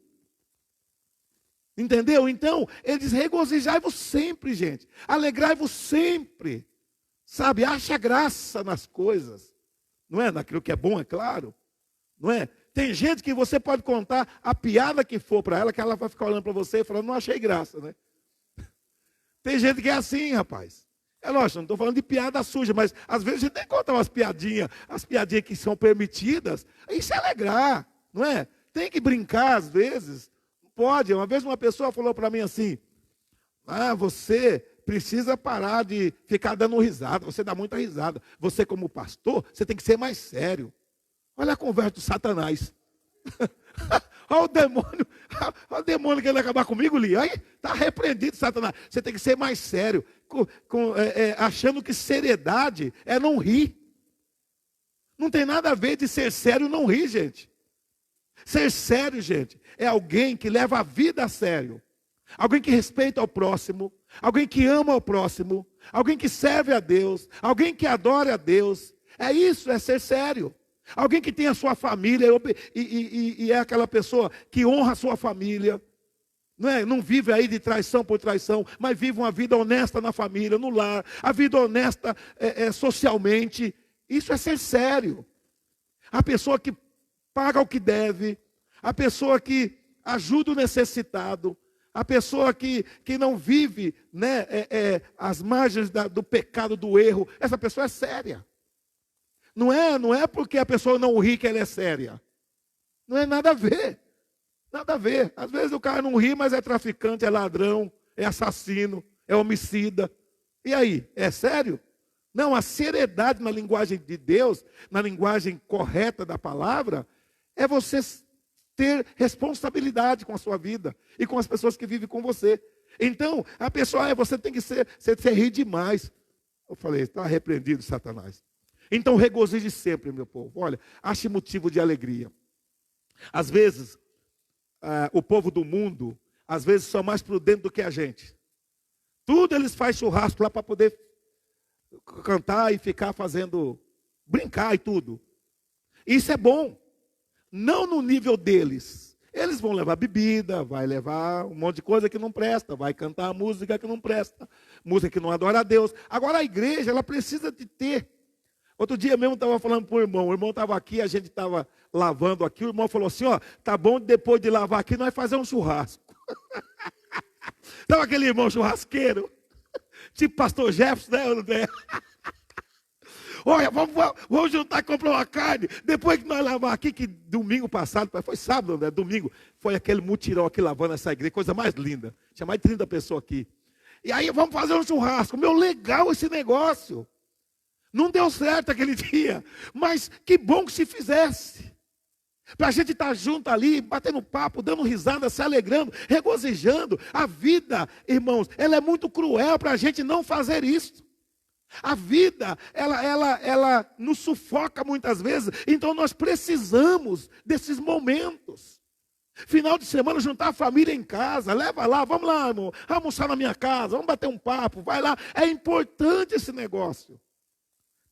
Entendeu? Então, ele diz, regozijai-vos sempre, gente. Alegrai-vos sempre. Sabe, acha graça nas coisas. Não é? Naquilo que é bom, é claro. Não é? Tem gente que você pode contar a piada que for para ela, que ela vai ficar olhando para você e falando, não achei graça, né? Tem gente que é assim, rapaz. É lógico, não estou falando de piada suja, mas às vezes a gente tem que contar umas piadinhas, as piadinhas que são permitidas. Isso é alegrar, não é? Tem que brincar às vezes. Não pode. Uma vez uma pessoa falou para mim assim, você precisa parar de ficar dando risada, você dá muita risada. Você como pastor, você tem que ser mais sério. Olha a conversa do Satanás. Olha o demônio querendo acabar comigo, Lia. Aí está repreendido, Satanás. Você tem que ser mais sério, achando que seriedade é não rir. Não tem nada a ver de ser sério não rir, gente. Ser sério, gente, é alguém que leva a vida a sério. Alguém que respeita ao próximo, alguém que ama ao próximo, alguém que serve a Deus, alguém que adora a Deus. É isso, é ser sério. Alguém que tem a sua família e é aquela pessoa que honra a sua família. Não vive aí de traição por traição, mas vive uma vida honesta na família, no lar. A vida honesta socialmente. Isso é ser sério. A pessoa que paga o que deve. A pessoa que ajuda o necessitado. A pessoa que não vive, né, às margens do pecado, do erro. Essa pessoa é séria. Não é porque a pessoa não ri que ela é séria. Não é nada a ver. Nada a ver. Às vezes o cara não ri, mas é traficante, é ladrão, é assassino, é homicida. E aí, é sério? Não, a seriedade na linguagem de Deus, na linguagem correta da palavra, é você ter responsabilidade com a sua vida e com as pessoas que vivem com você. Então, a pessoa, você tem que você ri demais. Eu falei, está repreendido, Satanás. Então regozije sempre, meu povo. Olha, ache motivo de alegria. Às vezes, o povo do mundo, às vezes são mais prudentes do que a gente. Tudo eles fazem churrasco lá para poder cantar e ficar fazendo, brincar e tudo. Isso é bom. Não no nível deles. Eles vão levar bebida, vai levar um monte de coisa que não presta, vai cantar música que não presta, música que não adora a Deus. Agora a igreja, ela precisa de ter. Outro dia mesmo estava falando para o irmão estava aqui, a gente estava lavando aqui, o irmão falou assim, tá bom, depois de lavar aqui, nós fazer um churrasco. Estava aquele irmão churrasqueiro, tipo pastor Jefferson, né? Olha, vamos juntar e comprar uma carne, depois que nós lavar aqui, que domingo passado, foi sábado, né? Domingo, foi aquele mutirão aqui lavando essa igreja, coisa mais linda, tinha mais de 30 pessoas aqui. E aí vamos fazer um churrasco, legal esse negócio. Não deu certo aquele dia, mas que bom que se fizesse. Para a gente estar junto ali, batendo papo, dando risada, se alegrando, regozijando. A vida, irmãos, ela é muito cruel para a gente não fazer isso. A vida, ela nos sufoca muitas vezes, então nós precisamos desses momentos. Final de semana, juntar a família em casa, leva lá, vamos lá, irmão, almoçar na minha casa, vamos bater um papo, vai lá. É importante esse negócio.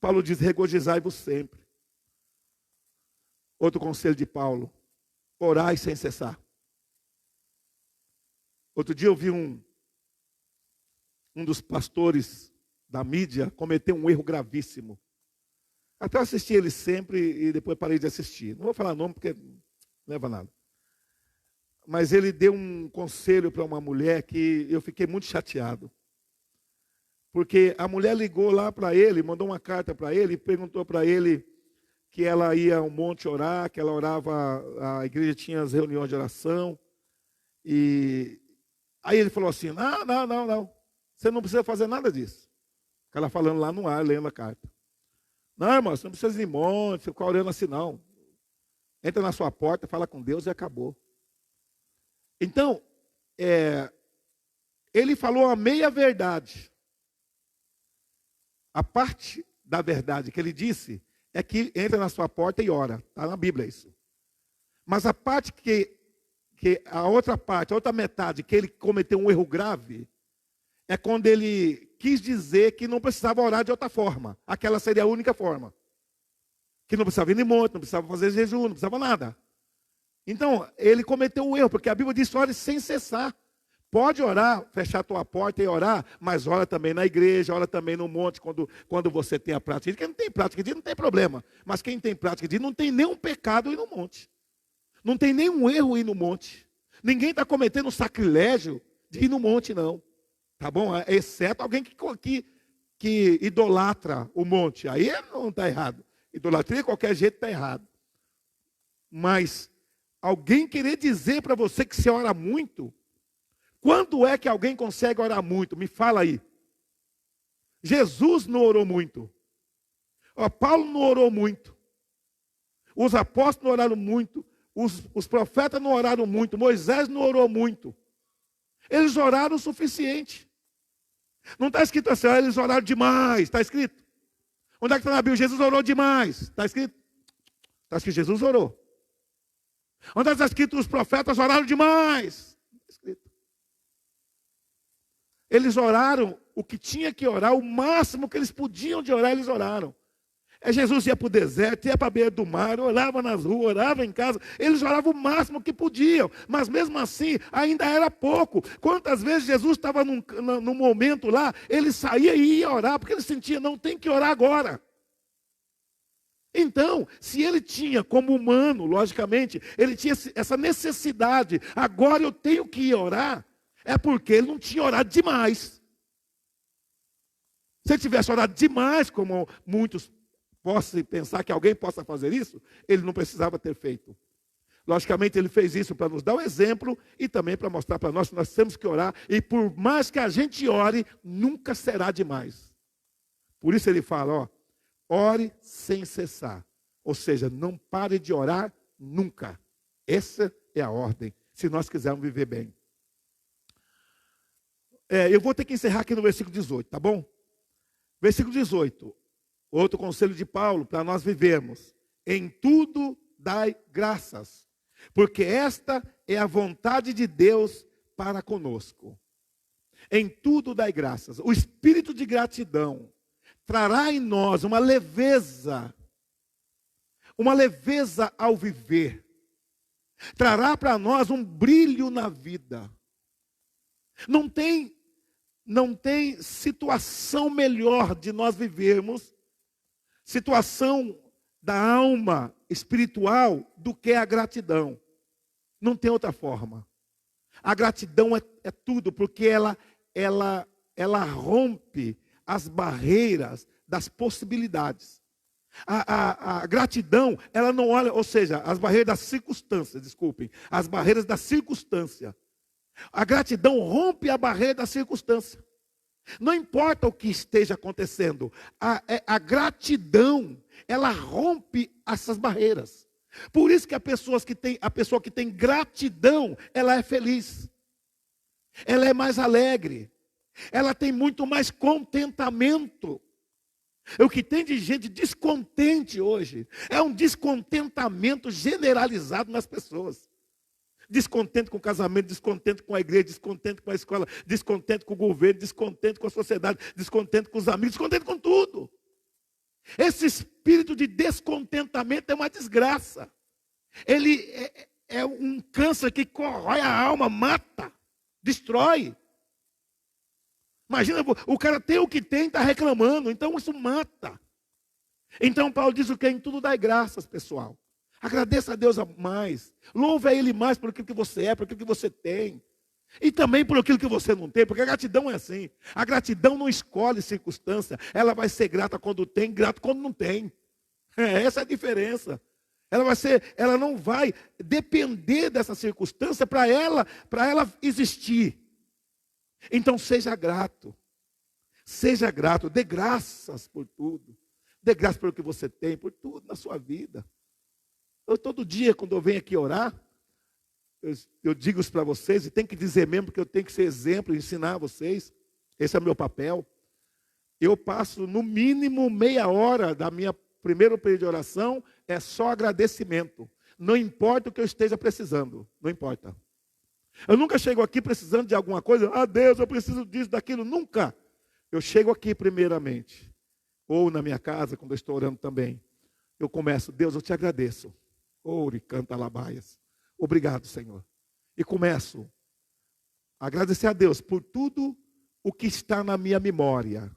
Paulo diz, regozijai-vos sempre. Outro conselho de Paulo, orai sem cessar. Outro dia eu vi um dos pastores da mídia cometer um erro gravíssimo. Até eu assisti ele sempre e depois parei de assistir. Não vou falar nome porque não leva nada. Mas ele deu um conselho para uma mulher que eu fiquei muito chateado. Porque a mulher ligou lá para ele, mandou uma carta para ele e perguntou para ele que ela ia ao monte orar, que ela orava, a igreja tinha as reuniões de oração. E aí ele falou assim, não, você não precisa fazer nada disso. Ela falando lá no ar, lendo a carta. Não, irmão, você não precisa ir em monte, ficar orando assim não. Entra na sua porta, fala com Deus e acabou. Então, ele falou a meia verdade. A parte da verdade que ele disse é que entra na sua porta e ora. Está na Bíblia isso. Mas a parte a outra metade, que ele cometeu um erro grave, é quando ele quis dizer que não precisava orar de outra forma. Aquela seria a única forma. Que não precisava ir em monte, não precisava fazer jejum, não precisava nada. Então, ele cometeu um erro, porque a Bíblia diz, ore sem cessar. Pode orar, fechar a tua porta e orar, mas ora também na igreja, ora também no monte, quando você tem a prática de Quem não tem prática de não tem problema. Mas quem tem prática de não tem nenhum pecado ir no monte. Não tem nenhum erro ir no monte. Ninguém está cometendo sacrilégio de ir no monte, não. Tá bom? Exceto alguém que idolatra o monte. Aí não está errado. Idolatria de qualquer jeito está errado. Mas alguém querer dizer para você que você ora muito, quando é que alguém consegue orar muito? Me fala aí. Jesus não orou muito. Paulo não orou muito. Os apóstolos não oraram muito. Os profetas não oraram muito. Moisés não orou muito. Eles oraram o suficiente. Não está escrito assim, eles oraram demais. Está escrito? Onde é que está na Bíblia? Jesus orou demais. Está escrito? Está escrito, Jesus orou. Onde está escrito, os profetas oraram demais? Está escrito. Eles oraram o que tinha que orar, o máximo que eles podiam de orar, eles oraram. Jesus ia para o deserto, ia para a beira do mar, orava nas ruas, orava em casa. Eles oravam o máximo que podiam, mas mesmo assim ainda era pouco. Quantas vezes Jesus estava num momento lá, ele saía e ia orar, porque ele sentia, não tem que orar agora. Então, se ele tinha como humano, logicamente, ele tinha essa necessidade, agora eu tenho que ir orar, é porque ele não tinha orado demais. Se ele tivesse orado demais, como muitos possam pensar que alguém possa fazer isso, ele não precisava ter feito. Logicamente, ele fez isso para nos dar um exemplo e também para mostrar para nós que nós temos que orar. E por mais que a gente ore, nunca será demais. Por isso ele fala, ore sem cessar. Ou seja, não pare de orar nunca. Essa é a ordem, se nós quisermos viver bem. Eu vou ter que encerrar aqui no versículo 18, tá bom? Versículo 18. Outro conselho de Paulo para nós vivermos. Em tudo dai graças, porque esta é a vontade de Deus para conosco. Em tudo dai graças. O espírito de gratidão trará em nós uma leveza ao viver. Trará para nós um brilho na vida. Não tem situação melhor de nós vivermos, situação da alma espiritual, do que a gratidão. Não tem outra forma. A gratidão é tudo, porque ela rompe as barreiras das possibilidades. A gratidão, ela não olha, ou seja, as barreiras das circunstâncias, desculpem, as barreiras da circunstância. A gratidão rompe a barreira da circunstância. Não importa o que esteja acontecendo, a gratidão, ela rompe essas barreiras. Por isso que a pessoa que tem gratidão, ela é feliz. Ela é mais alegre. Ela tem muito mais contentamento. O que tem de gente descontente hoje é um descontentamento generalizado nas pessoas. Descontente com o casamento, descontente com a igreja, descontente com a escola, descontente com o governo, descontente com a sociedade, descontente com os amigos, descontente com tudo. Esse espírito de descontentamento é uma desgraça. Ele é um câncer que corrói a alma, mata, destrói. Imagina, o cara tem o que tem e está reclamando, então isso mata. Então Paulo diz o que? Em tudo dai graças, pessoal. Agradeça a Deus mais. Louve a Ele mais por aquilo que você é, por aquilo que você tem. E também por aquilo que você não tem, porque a gratidão é assim. A gratidão não escolhe circunstância. Ela vai ser grata quando tem, grata quando não tem. Essa é a diferença. Ela não vai depender dessa circunstância para ela existir. Então seja grato. Seja grato, dê graças por tudo. Dê graças pelo que você tem, por tudo na sua vida. Todo dia, quando eu venho aqui orar, eu digo isso para vocês, e tenho que dizer mesmo, porque eu tenho que ser exemplo e ensinar a vocês. Esse é o meu papel. Eu passo no mínimo meia hora da minha primeiro período de oração, é só agradecimento. Não importa o que eu esteja precisando, não importa. Eu nunca chego aqui precisando de alguma coisa, Deus, eu preciso disso, daquilo, nunca. Eu chego aqui primeiramente, ou na minha casa, quando eu estou orando também. Eu começo, Deus, eu te agradeço. Oure, canta labaias. Obrigado, Senhor. E começo a agradecer a Deus por tudo o que está na minha memória.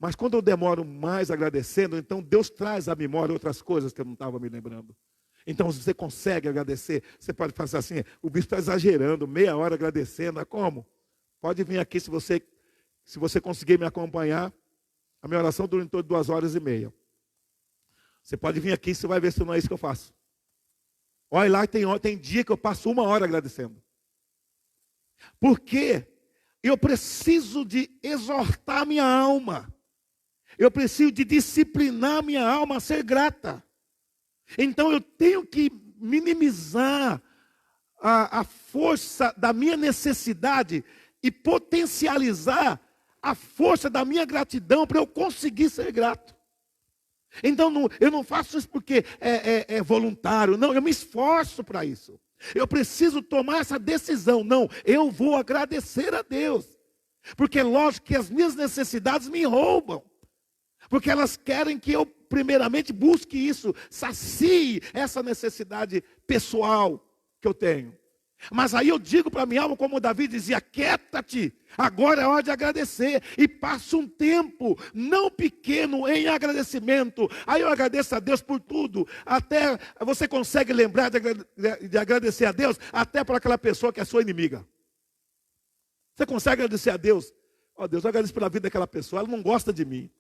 Mas quando eu demoro mais agradecendo, então Deus traz à memória outras coisas que eu não estava me lembrando. Então você consegue agradecer. Você pode fazer assim, o bispo está exagerando, meia hora agradecendo. Como? Pode vir aqui se você conseguir me acompanhar. A minha oração dura em torno de 2h30. Você pode vir aqui e você vai ver se não é isso que eu faço. Olha lá, tem dia que eu passo 1 hora agradecendo. Porque eu preciso de exortar minha alma. Eu preciso de disciplinar minha alma a ser grata. Então eu tenho que minimizar a força da minha necessidade e potencializar a força da minha gratidão para eu conseguir ser grato. Então eu não faço isso porque é voluntário, não, eu me esforço para isso. Eu preciso tomar essa decisão, não, eu vou agradecer a Deus. Porque é lógico que as minhas necessidades me roubam. Porque elas querem que eu primeiramente busque isso, sacie essa necessidade pessoal que eu tenho. Mas aí eu digo para minha alma, como Davi dizia, quieta-te, agora é hora de agradecer. E passo um tempo não pequeno em agradecimento. Aí eu agradeço a Deus por tudo. Até você consegue lembrar de agradecer a Deus até por aquela pessoa que é sua inimiga. Você consegue agradecer a Deus? Deus, eu agradeço pela vida daquela pessoa, ela não gosta de mim.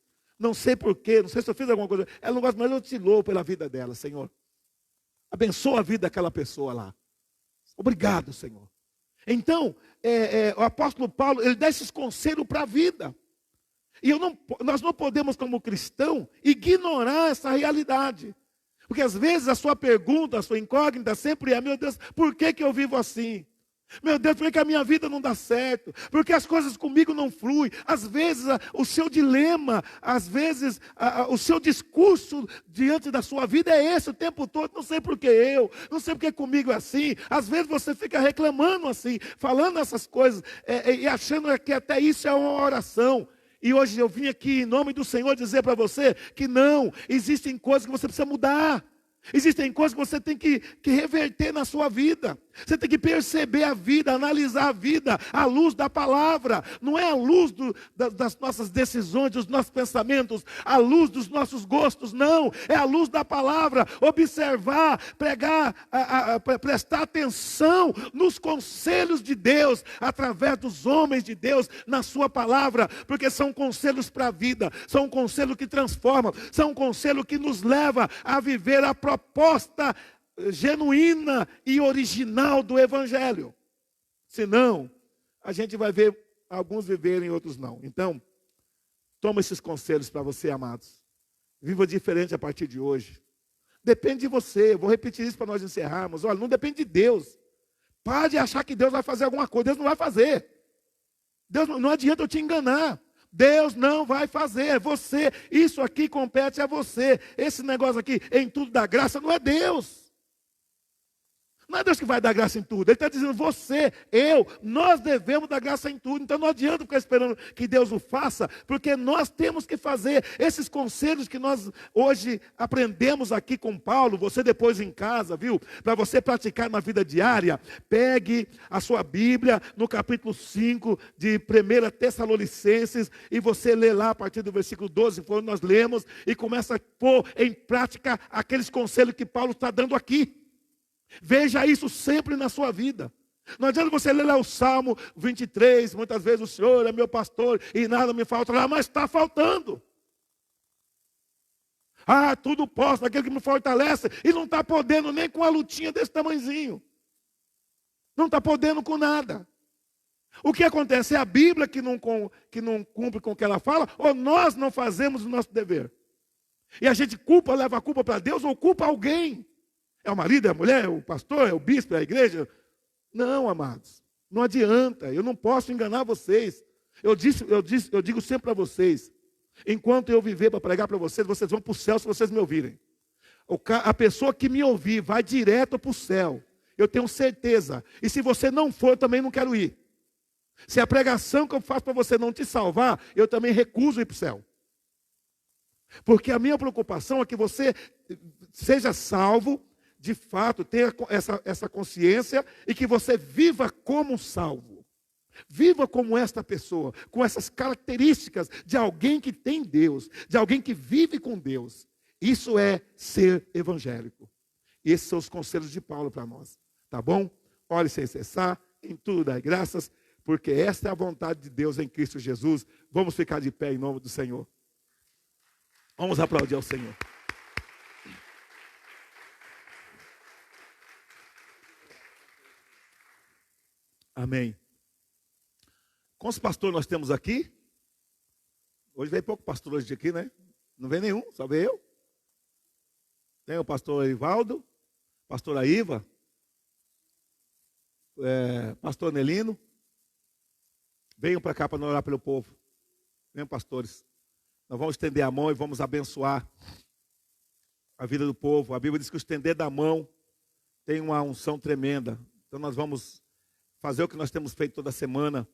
Não sei porquê, não sei se eu fiz alguma coisa. Ela não gosta, mas eu te louvo pela vida dela, Senhor. Abençoa a vida daquela pessoa lá. Obrigado, Senhor. Então, o apóstolo Paulo, ele dá esses conselhos para a vida. E nós não podemos, como cristão, ignorar essa realidade. Porque às vezes a sua pergunta, a sua incógnita sempre é, meu Deus, por que eu vivo assim? Meu Deus, por que a minha vida não dá certo? Por que as coisas comigo não fluem? Às vezes o seu dilema, às vezes o seu discurso diante da sua vida é esse o tempo todo. Não sei por que eu, não sei por que comigo é assim. Às vezes você fica reclamando assim, falando essas coisas e achando que até isso é uma oração. E hoje eu vim aqui em nome do Senhor dizer para você que não, existem coisas que você precisa mudar. Existem coisas que você tem que reverter na sua vida. Você tem que perceber a vida, analisar a vida à luz da palavra. Não é à luz das nossas decisões, dos nossos pensamentos, à luz dos nossos gostos, não. É à luz da palavra. Observar, prestar atenção nos conselhos de Deus, através dos homens de Deus, na sua palavra. Porque são conselhos para a vida, são um conselho que transforma, são um conselho que nos leva a viver a proposta genuína e original do Evangelho. Senão, a gente vai ver alguns viverem, outros não. Então, toma esses conselhos para você, amados. Viva diferente a partir de hoje. Depende de você. Eu vou repetir isso para nós encerrarmos. Olha, não depende de Deus. Pare de achar que Deus vai fazer alguma coisa. Deus não vai fazer. Deus, não adianta eu te enganar. Deus não vai fazer, é você. Isso aqui compete a você. Esse negócio aqui, em tudo da graça, não é Deus. Não é Deus que vai dar graça em tudo. Ele está dizendo, você, nós devemos dar graça em tudo. Então não adianta ficar esperando que Deus o faça, porque nós temos que fazer esses conselhos que nós hoje aprendemos aqui com Paulo, você depois em casa, viu? Para você praticar na vida diária, pegue a sua Bíblia no capítulo 5 de 1 Tessalonicenses e você lê lá a partir do versículo 12, foi onde nós lemos, e começa a pôr em prática aqueles conselhos que Paulo está dando aqui. Veja isso sempre na sua vida. Não adianta você ler lá o Salmo 23, muitas vezes o Senhor é meu pastor e nada me falta lá, mas está faltando. Ah, tudo posso naquele que me fortalece. E não está podendo nem com uma lutinha desse tamanhozinho. Não está podendo com nada. O que acontece? É a Bíblia que não cumpre com o que ela fala, ou nós não fazemos o nosso dever? E a gente leva a culpa para Deus ou culpa alguém. É o marido, é a mulher, é o pastor, é o bispo, é a igreja. Não, amados. Não adianta. Eu não posso enganar vocês. Eu digo sempre para vocês. Enquanto eu viver para pregar para vocês, vocês vão para o céu se vocês me ouvirem. A pessoa que me ouvir vai direto para o céu. Eu tenho certeza. E se você não for, eu também não quero ir. Se a pregação que eu faço para você não te salvar, eu também recuso ir para o céu. Porque a minha preocupação é que você seja salvo, de fato, tenha essa consciência e que você viva como salvo. Viva como esta pessoa, com essas características de alguém que tem Deus, de alguém que vive com Deus. Isso é ser evangélico. Esses são os conselhos de Paulo para nós. Tá bom? Ore sem cessar, em tudo dai graças, porque esta é a vontade de Deus em Cristo Jesus. Vamos ficar de pé em nome do Senhor. Vamos aplaudir ao Senhor. Amém. Quantos pastores nós temos aqui? Hoje veio pouco pastor hoje aqui, né? Não vem nenhum, só veio eu. Tem o pastor Ivaldo, pastora Iva, pastor Nelino. Venham para cá para orar pelo povo. Venham, pastores. Nós vamos estender a mão e vamos abençoar a vida do povo. A Bíblia diz que o estender da mão tem uma unção tremenda. Então nós vamos fazer o que nós temos feito toda semana.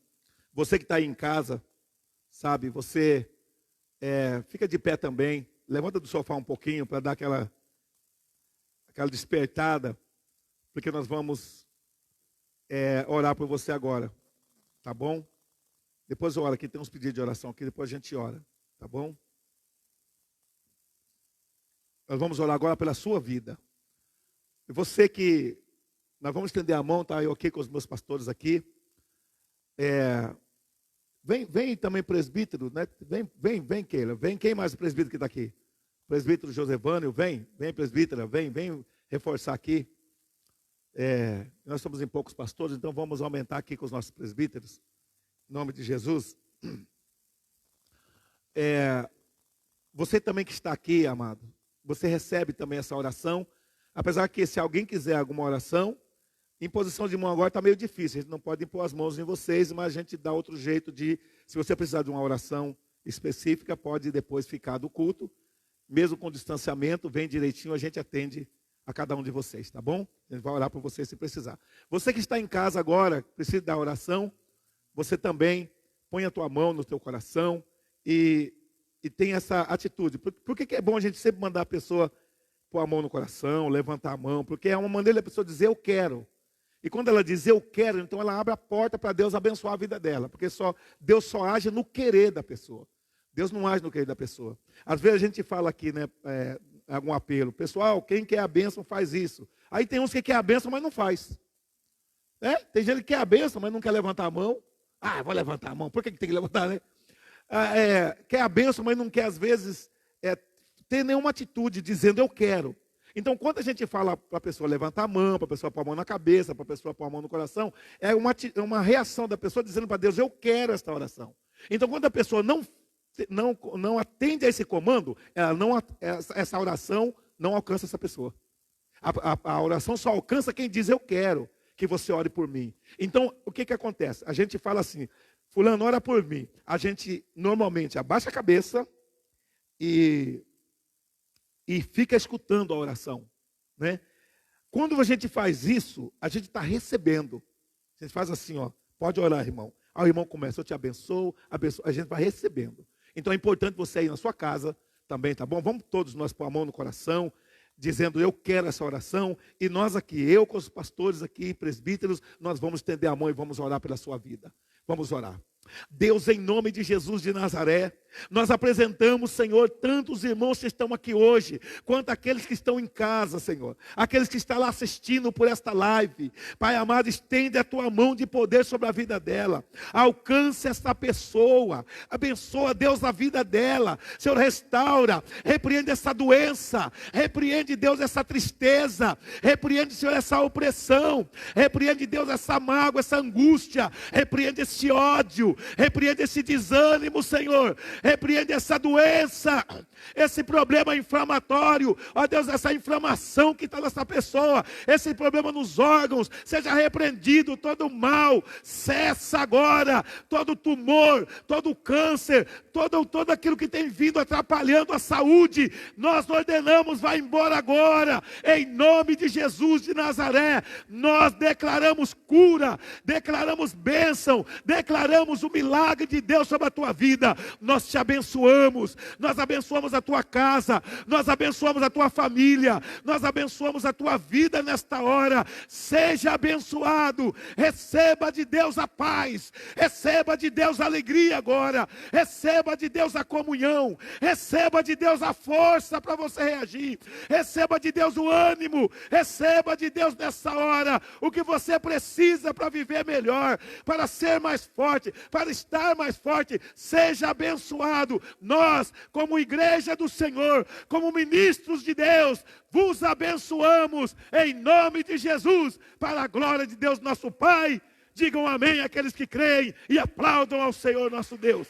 Você que está aí em casa, sabe, você fica de pé também. Levanta do sofá um pouquinho para dar aquela despertada. Porque nós vamos orar por você agora. Tá bom? Depois ora aqui, tem uns pedidos de oração aqui, depois a gente ora. Tá bom? Nós vamos orar agora pela sua vida. E você que... Nós vamos estender a mão, tá? Eu aqui com os meus pastores aqui. Vem também presbítero, né? Vem, Keila. Vem, quem mais presbítero que está aqui? Presbítero Josevânio, vem presbítera, vem reforçar aqui. Nós estamos em poucos pastores, então vamos aumentar aqui com os nossos presbíteros. Em nome de Jesus. Você também que está aqui, amado, você recebe também essa oração. Apesar que se alguém quiser alguma oração, imposição de mão agora está meio difícil. A gente não pode impor as mãos em vocês, mas a gente dá outro jeito de... Se você precisar de uma oração específica, pode depois ficar do culto. Mesmo com distanciamento, vem direitinho, a gente atende a cada um de vocês, tá bom? A gente vai orar por você se precisar. Você que está em casa agora, precisa da oração, você também põe a tua mão no teu coração e tem essa atitude. Por que é bom a gente sempre mandar a pessoa pôr a mão no coração, levantar a mão? Porque é uma maneira da pessoa dizer eu quero. E quando ela diz eu quero, então ela abre a porta para Deus abençoar a vida dela. Porque Deus só age no querer da pessoa. Deus não age no querer da pessoa. Às vezes a gente fala aqui, né, algum apelo. Pessoal, quem quer a bênção faz isso. Aí tem uns que quer a bênção, mas não faz. Tem gente que quer a bênção, mas não quer levantar a mão. Ah, vou levantar a mão. Por que tem que levantar, né? Quer a bênção, mas não quer, às vezes, ter nenhuma atitude dizendo eu quero. Então, quando a gente fala para a pessoa levantar a mão, para a pessoa pôr a mão na cabeça, para a pessoa pôr a mão no coração, é uma reação da pessoa dizendo para Deus, eu quero esta oração. Então, quando a pessoa não atende a esse comando, essa oração não alcança essa pessoa. A oração só alcança quem diz eu quero que você ore por mim. Então, o que acontece? A gente fala assim, fulano, ora por mim. A gente normalmente abaixa a cabeça e fica escutando a oração, né? Quando a gente faz isso, a gente está recebendo. A gente faz assim, ó, pode orar, irmão. Aí o irmão começa, eu te abençoo, a gente vai recebendo. Então é importante você ir na sua casa também, tá bom? Vamos todos nós pôr a mão no coração, dizendo eu quero essa oração. E nós aqui, eu com os pastores aqui, presbíteros, nós vamos estender a mão e vamos orar pela sua vida. Vamos orar. Deus, em nome de Jesus de Nazaré, nós apresentamos, Senhor, tantos irmãos que estão aqui hoje, quanto aqueles que estão em casa, Senhor, aqueles que estão lá assistindo por esta live. Pai amado, estende a tua mão de poder sobre a vida dela, alcance esta pessoa, abençoa, Deus, a vida dela, Senhor, restaura, repreende essa doença, repreende, Deus, essa tristeza, repreende, Senhor, essa opressão, repreende, Deus, essa mágoa, essa angústia, repreende esse ódio, repreende esse desânimo, Senhor, repreende essa doença, esse problema inflamatório, ó Deus, essa inflamação que está nessa pessoa, esse problema nos órgãos, seja repreendido, todo mal, cessa agora, todo tumor, todo câncer, todo aquilo que tem vindo atrapalhando a saúde, nós ordenamos, vai embora agora, em nome de Jesus de Nazaré, nós declaramos cura, declaramos bênção, declaramos o milagre de Deus sobre a tua vida, nós te abençoamos, nós abençoamos a tua casa, nós abençoamos a tua família, nós abençoamos a tua vida nesta hora, seja abençoado, receba de Deus a paz, receba de Deus a alegria agora, receba de Deus a comunhão, receba de Deus a força para você reagir, receba de Deus o ânimo, receba de Deus nessa hora o que você precisa para viver melhor, para ser mais forte, para estar mais forte, seja abençoado. Nós, como igreja do Senhor, como ministros de Deus, vos abençoamos em nome de Jesus, para a glória de Deus nosso Pai. Digam amém aqueles que creem e aplaudam ao Senhor nosso Deus.